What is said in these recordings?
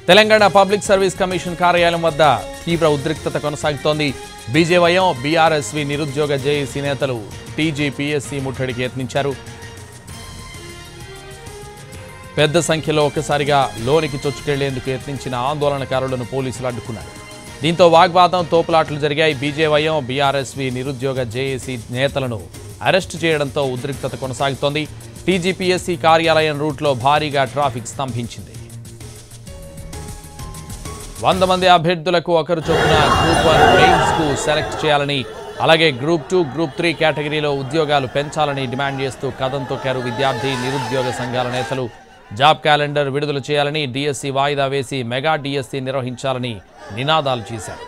Telangana public service commission కార్యాలయం వద్ద తీవ్ర ఉద్రిక్తత కొనసాగుతోంది. బీజేవైఎం బీఆర్ఎస్వి నిరుద్యోగ జేఏసీ నేతలు టీజీపీఎస్సీ ముట్టడికి యత్నించారు. పెద్ద సంఖ్యలో ఒక్కసారిగా లోనికి చొచ్చుకెళ్లేందుకు యత్నించిన ఆందోళనకారులను పోలీసులు అడ్డుకున్నారు. దీంతో వాగ్వాదం, తోపులాట్లు జరిగాయి. బీజేవైఎం బీఆర్ఎస్వి నిరుద్యోగ జేఏసీ నేతలను అరెస్టు చేయడంతో ఉద్రిక్తత కొనసాగుతోంది. టీజీపీఎస్సీ కార్యాలయం రూట్లో భారీగా ట్రాఫిక్ స్తంభించింది. 100 మంది అభ్యర్థులకు ఒకరు చొప్పున గ్రూప్ 1 మెయిన్స్ కు సెలెక్ట్ చేయాలని, అలాగే గ్రూప్ 2, గ్రూప్ 3 కేటగిరీలో ఉద్యోగాలు పెంచాలని డిమాండ్ చేస్తూ కదం తొక్కారు విద్యార్థి, నిరుద్యోగ సంఘాల నేతలు. జాబ్ క్యాలెండర్ విడుదల చేయాలని, డిఎస్సీ వాయిదా వేసి మెగా డిఎస్సీ నిర్వహించాలని నినాదాలు చేశారు.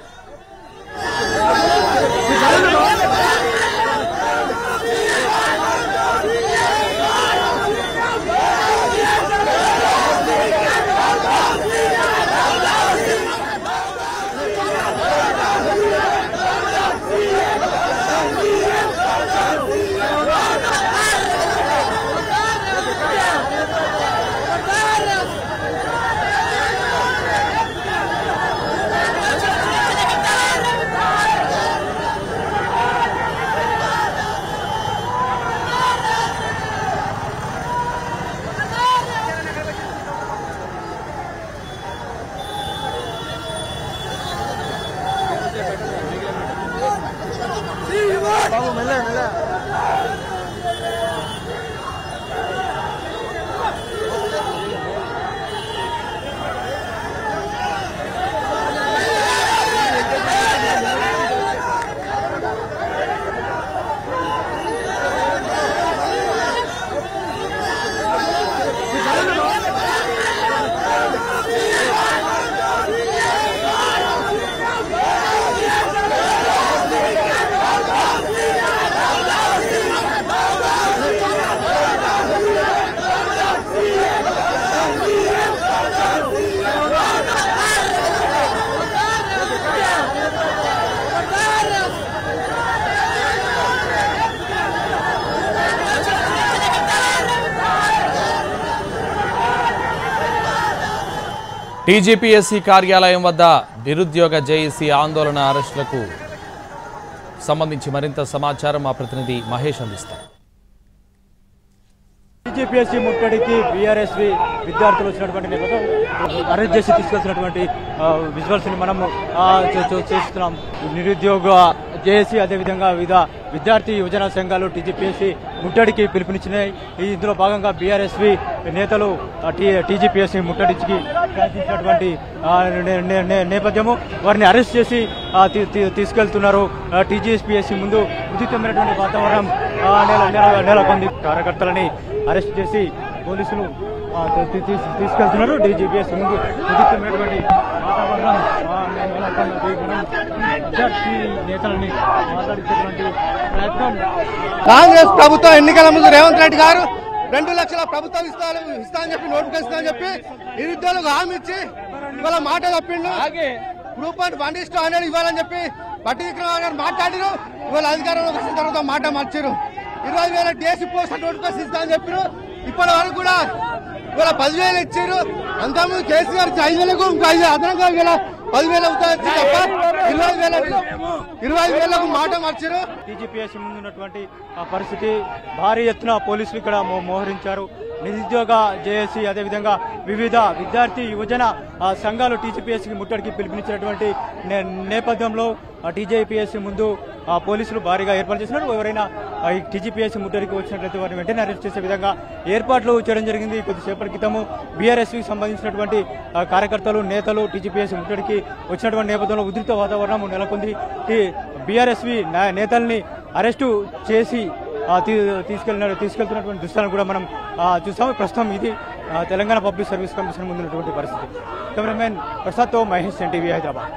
టీజీపీఎస్సీ కార్యాలయం వద్ద నిరుద్యోగ జేఏసీ ఆందోళన అరెస్టులకు సంబంధించి మరింత సమాచారం మా ప్రతినిధి మహేష్ అందిస్తారు. టీజీపీఎస్సీ ముట్టడికి బీఆర్ఎస్వి విద్యార్థులు వచ్చినటువంటి నేపథ్యం అరెస్ట్ చేసి తీసుకొచ్చినటువంటి విజువల్స్ని మనము చేస్తున్నాం. నిరుద్యోగ జేఏసీ అదేవిధంగా వివిధ విద్యార్థి యువజన సంఘాలు టీజీపీఎస్సీ ముట్టడికి పిలుపునిచ్చినాయి. ఇందులో భాగంగా బీఆర్ఎస్వి నేతలు టీజీపీఎస్సీ ముట్టడికి ప్రయత్నించినటువంటి నేపథ్యము వారిని అరెస్ట్ చేసి తీసుకెళ్తున్నారు. టీజీపీఎస్సీ ముందు ఉచితమైనటువంటి వాతావరణం నెలకొంది. కార్యకర్తలని అరెస్ట్ చేసి పోలీసులు తీసుకెళ్తున్నారు. టీజీపీఎస్సీ ముందు ఉచితమైనటువంటి వాతావరణం విద్యార్థి నేతలని మాట్లాడించేటువంటి ప్రయత్నం. కాంగ్రెస్ ప్రభుత్వం ఎన్నికల ముందు రేవంత్ రెడ్డి గారు 2 లక్షల ప్రభుత్వం ఇస్తామని చెప్పి నోటిఫికేషన్ అని చెప్పి నిరుద్యోగులకు హామీ ఇచ్చి ఇవాళ మాట తప్పిండు. గ్రూప్ 1 1:100 ఇవ్వాలని చెప్పి బట్టి విక్రమార్క గారు మాట్లాడిరు. ఇవాళ అధికారంలోకి వచ్చిన తర్వాత మాట మార్చారు. 20,000 డిఎస్సీ పోస్ట్ నోటిఫికేషన్ ఇస్తామని చెప్పారు. ఇప్పటి వరకు కూడా ఇవాళ 10,000 ఇచ్చారు. అంతకుముందు కేసీఆర్ 5,000కు ఇంకా 5 అదనంగా ఇవాళ 10,000 అవుతాయి తప్ప 25,000కు మాట మార్చారు. టీజీపీఎస్సీ ముందున్నటువంటి పరిస్థితి భారీ ఎత్తున పోలీసులు ఇక్కడ మోహరించారు. నిరుద్యోగ జేఏసీ అదేవిధంగా వివిధ విద్యార్థి యువజన సంఘాలు టీజీపీఎస్సీకి ముట్టడికి పిలుపునిచ్చినటువంటి నేపథ్యంలో టీజీపీఎస్సీ ముందు పోలీసులు భారీగా ఏర్పాటు చేసినారు. ఎవరైనా ఈ టీజీపీఎస్సీ ముట్టడికి వచ్చినట్లయితే వారిని వెంటనే అరెస్ట్ చేసే విధంగా ఏర్పాట్లు చేయడం జరిగింది. కొద్దిసేపటి క్రితము బీఆర్ఎస్కి సంబంధించినటువంటి కార్యకర్తలు, నేతలు టీజీపీఎస్సీ ముట్టడికి వచ్చినటువంటి నేపథ్యంలో ఉద్రిక్త వాతావరణం నెలకొంది. బీఆర్ఎస్వి నేతల్ని అరెస్టు చేసి తీసుకెళ్తున్నటువంటి దృశ్యాలను కూడా మనం చూస్తాము. ప్రస్తుతం ఇది తెలంగాణ పబ్లిక్ సర్వీస్ కమిషన్ ముందున్నటువంటి పరిస్థితి. కెమెరామెన్ ప్రసాద్తో మహేష్, ఎన్టీవీ, హైదరాబాద్.